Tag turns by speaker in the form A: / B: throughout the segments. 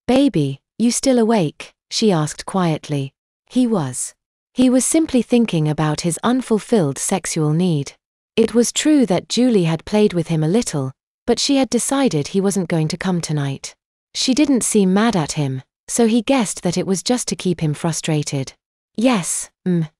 A: "Baby, you still awake?" she asked quietly. He was. He was simply thinking about his unfulfilled sexual need. It was true that Julie had played with him a little, but she had decided he wasn't going to come tonight. She didn't seem mad at him, so he guessed that it was just to keep him frustrated. "Yes,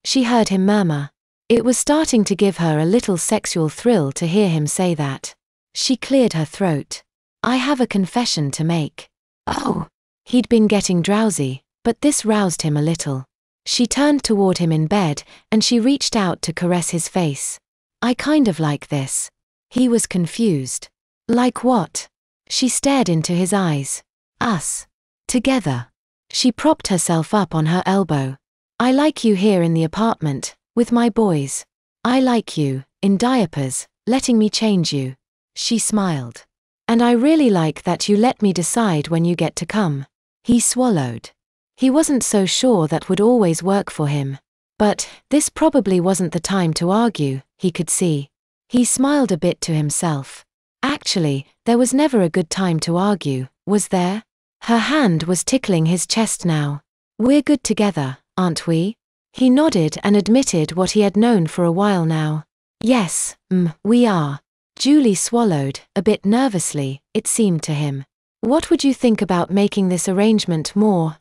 A: she heard him murmur. It was starting to give her a little sexual thrill to hear him say that. She cleared her throat. "I have a confession to make." "Oh." He'd been getting drowsy, but this roused him a little. She turned toward him in bed, and she reached out to caress his face. "I kind of like this." He was confused. "Like what?" She stared into his eyes. "Us. Together." She propped herself up on her elbow. "I like you here in the apartment, with my boys. I like you, in diapers, letting me change you." She smiled. "And I really like that you let me decide when you get to come." He swallowed. He wasn't so sure that would always work for him. But this probably wasn't the time to argue, he could see. He smiled a bit to himself. Actually, there was never a good time to argue, was there? Her hand was tickling his chest now. "We're good together, aren't we?" He nodded and admitted what he had known for a while now. "Yes, we are." Julie swallowed, a bit nervously, it seemed to him. "What would you think about making this arrangement more,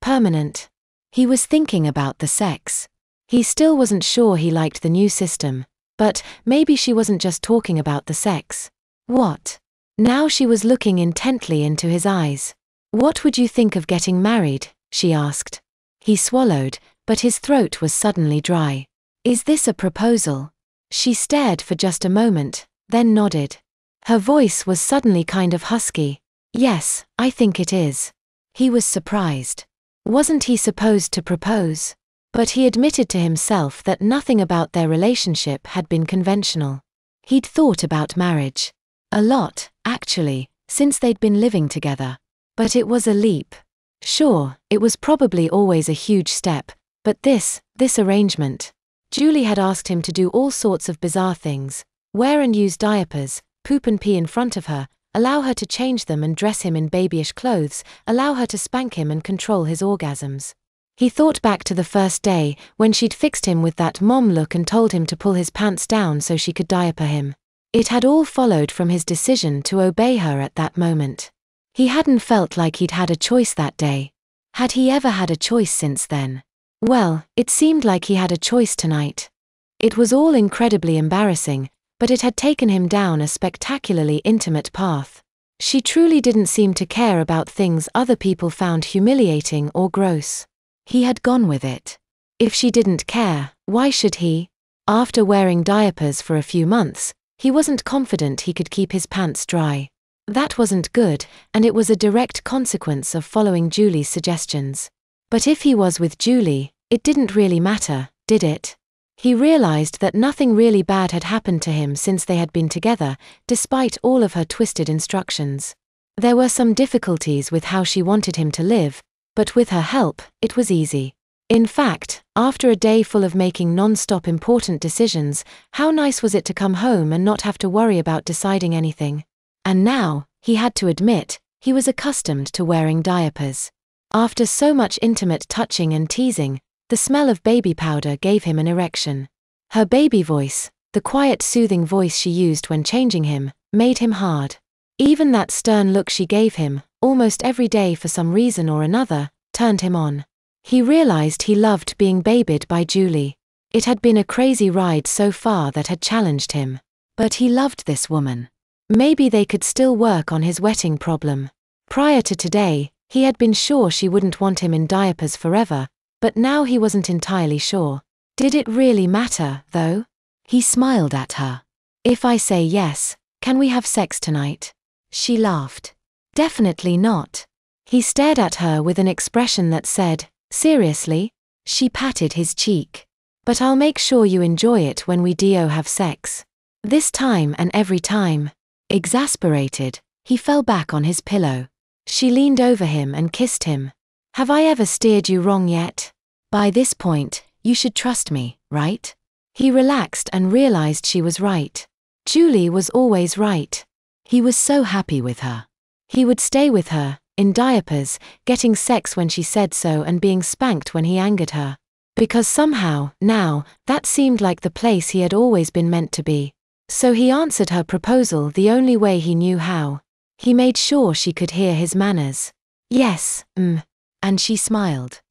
A: permanent?" He was thinking about the sex. He still wasn't sure he liked the new system, but maybe she wasn't just talking about the sex. What? Now she was looking intently into his eyes. "What would you think of getting married?" she asked. He swallowed, but his throat was suddenly dry. "Is this a proposal?" She stared for just a moment, then nodded. Her voice was suddenly kind of husky. "Yes, I think it is." He was surprised. Wasn't he supposed to propose? But he admitted to himself that nothing about their relationship had been conventional. He'd thought about marriage. A lot, actually, since they'd been living together. But it was a leap. Sure, it was probably always a huge step, but this arrangement. Julie had asked him to do all sorts of bizarre things. Wear and use diapers, poop and pee in front of her, allow her to change them and dress him in babyish clothes, allow her to spank him and control his orgasms. He thought back to the first day, when she'd fixed him with that mom look and told him to pull his pants down so she could diaper him. It had all followed from his decision to obey her at that moment. He hadn't felt like he'd had a choice that day. Had he ever had a choice since then? Well, it seemed like he had a choice tonight. It was all incredibly embarrassing, but it had taken him down a spectacularly intimate path. She truly didn't seem to care about things other people found humiliating or gross. He had gone with it. If she didn't care, why should he? After wearing diapers for a few months, he wasn't confident he could keep his pants dry. That wasn't good, and it was a direct consequence of following Julie's suggestions. But if he was with Julie, it didn't really matter, did it? He realized that nothing really bad had happened to him since they had been together, despite all of her twisted instructions. There were some difficulties with how she wanted him to live, but with her help, it was easy. In fact, after a day full of making non-stop important decisions, how nice was it to come home and not have to worry about deciding anything? And now, he had to admit, he was accustomed to wearing diapers. After so much intimate touching and teasing, the smell of baby powder gave him an erection. Her baby voice, the quiet soothing voice she used when changing him, made him hard. Even that stern look she gave him, almost every day for some reason or another, turned him on. He realized he loved being babied by Julie. It had been a crazy ride so far that had challenged him. But he loved this woman. Maybe they could still work on his wetting problem. Prior to today, he had been sure she wouldn't want him in diapers forever, but now he wasn't entirely sure. Did it really matter, though? He smiled at her. "If I say yes, can we have sex tonight?" She laughed. "Definitely not." He stared at her with an expression that said, "Seriously?" She patted his cheek. "But I'll make sure you enjoy it when we have sex. This time and every time." Exasperated, he fell back on his pillow. She leaned over him and kissed him. "Have I ever steered you wrong yet? By this point, you should trust me, right?" He relaxed and realized she was right. Julie was always right. He was so happy with her. He would stay with her, in diapers, getting sex when she said so and being spanked when he angered her. Because somehow, now, that seemed like the place he had always been meant to be. So he answered her proposal the only way he knew how. He made sure she could hear his manners. Yes, and she smiled.